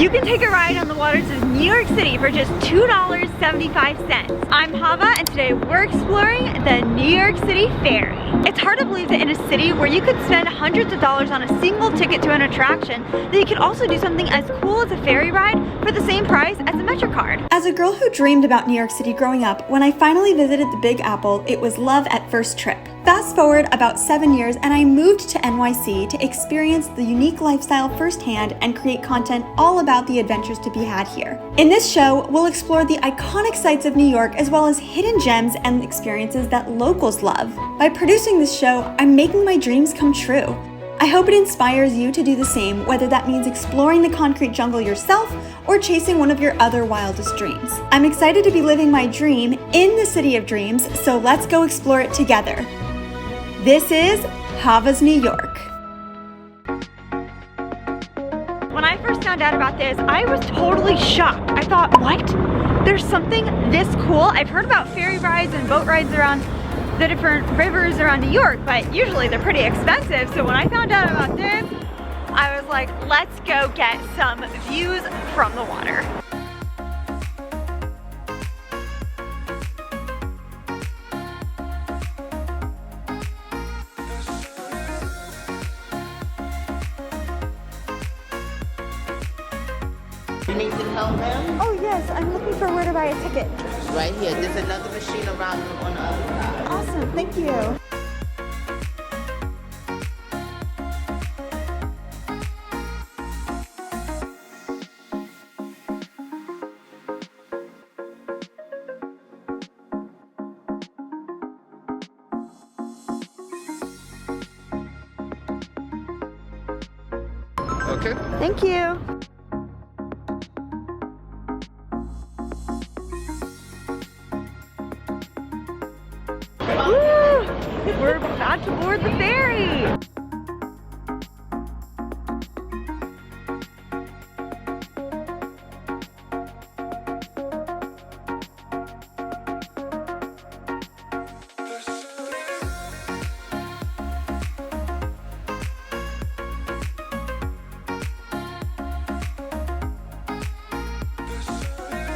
You can take a ride on the waters of New York City for just $2.75. I'm Hava, and today we're exploring the New York City Ferry. It's hard to believe that in a city where you could spend hundreds of dollars on a single ticket to an attraction, that you could also do something as cool as a ferry ride for the same price as a MetroCard. As a girl who dreamed about New York City growing up, when I finally visited the Big Apple, it was love at first trip. Fast forward about 7 years and I moved to NYC to experience the unique lifestyle firsthand and create content all about the adventures to be had here. In this show, we'll explore the iconic sights of New York as well as hidden gems and experiences that locals love. By producing this show, I'm making my dreams come true. I hope it inspires you to do the same, whether that means exploring the concrete jungle yourself or chasing one of your other wildest dreams. I'm excited to be living my dream in the city of dreams, so let's go explore it together. This is Hava's New York. When I first found out about this, I was totally shocked. I thought, what? There's something this cool? I've heard about ferry rides and boat rides around the different rivers around New York, but usually they're pretty expensive. So when I found out about this, I was like, let's go get some views from the water. You need some help, ma'am? Oh yes, I'm looking for where to buy a ticket. Right here. There's another machine around on the other side. Awesome, thank you. Okay. Thank you. Woo! We're about to board the ferry.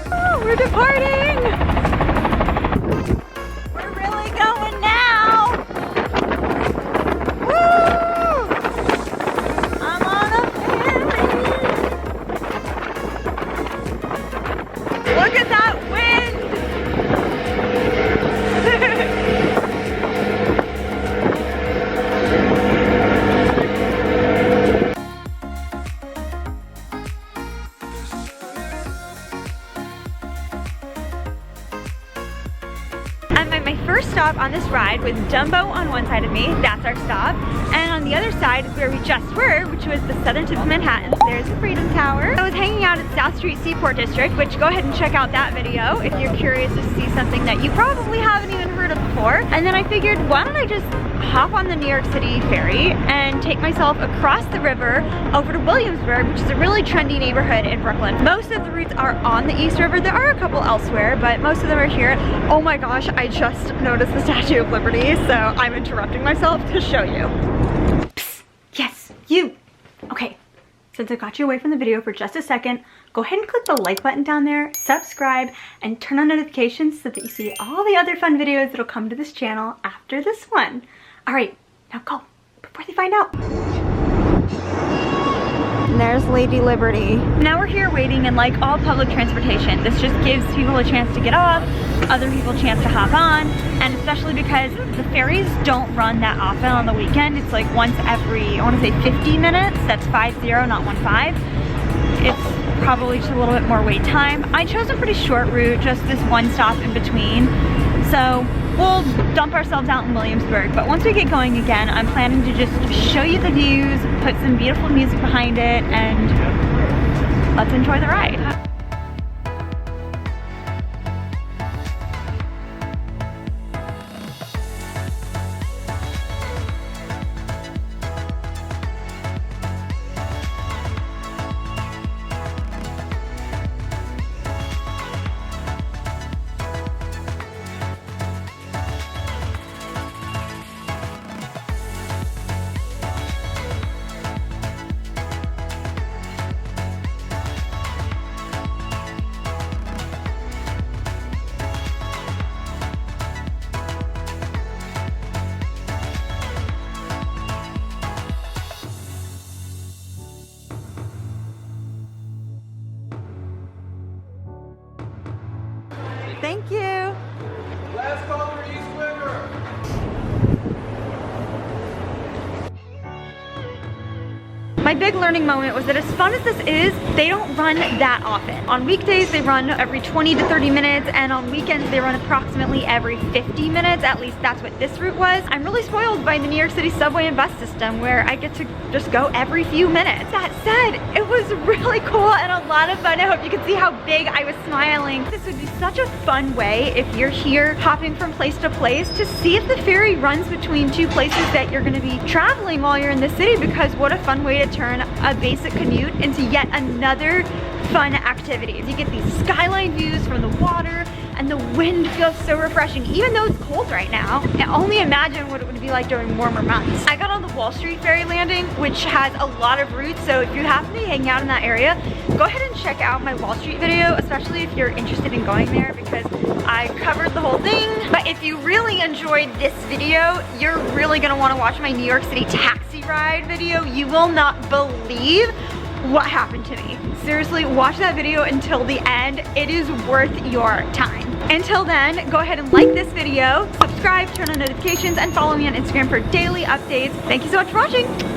Oh, we're departing! We're really going now! Woo! I'm on a ferry! Look at that wind! I'm at my first stop on this ride with DUMBO on one side of me, that's our stop, and on the other side where we just were, which was the southern tip of Manhattan, there's the Freedom Tower. I was hanging out at South Street Seaport District, which go ahead and check out that video if you're curious to see something that you probably haven't even heard of before. And then I figured, why don't I just hop on the New York City ferry and take myself across the river over to Williamsburg, which is a really trendy neighborhood in Brooklyn. Most of the routes are on the East River. There are a couple elsewhere, but most of them are here. Oh my gosh, I just noticed the Statue of Liberty, so I'm interrupting myself to show you. Psst, yes, you. Okay, since I got you away from the video for just a second, go ahead and click the like button down there, subscribe, and turn on notifications so that you see all the other fun videos that'll come to this channel after this one. All right, now go, before they find out. And there's Lady Liberty. Now we're here waiting, and like all public transportation, this just gives people a chance to get off, other people a chance to hop on, and especially because the ferries don't run that often on the weekend. It's like once every, I want to say 50 minutes. That's 50, not 15. It's probably just a little bit more wait time. I chose a pretty short route, just this one stop in between. So we'll dump ourselves out in Williamsburg, but once we get going again, I'm planning to just show you the views, put some beautiful music behind it, and let's enjoy the ride. My big learning moment was that as fun as this is, they don't run that often. On weekdays, they run every 20 to 30 minutes, and on weekends, they run approximately every 50 minutes. At least that's what this route was. I'm really spoiled by the New York City subway and bus system where I get to just go every few minutes. That said, it was really cool and a lot of fun. I hope you can see how big I was smiling. This would be such a fun way if you're here hopping from place to place to see if the ferry runs between two places that you're gonna be traveling while you're in the city, because what a fun way to turn a basic commute into yet another fun activity. You get these skyline views from the water, and the wind feels so refreshing, even though it's cold right now. And only imagine what it would be like during warmer months. I got on the Wall Street ferry landing, which has a lot of routes, so if you happen to be hanging out in that area, go ahead and check out my Wall Street video, especially if you're interested in going there, because I covered the whole thing. But if you really enjoyed this video, you're really gonna wanna watch my New York City taxi ride video. You will not believe what happened to me. Seriously, watch that video until the end. It is worth your time. Until then, go ahead and like this video, subscribe, turn on notifications, and follow me on Instagram for daily updates. Thank you so much for watching.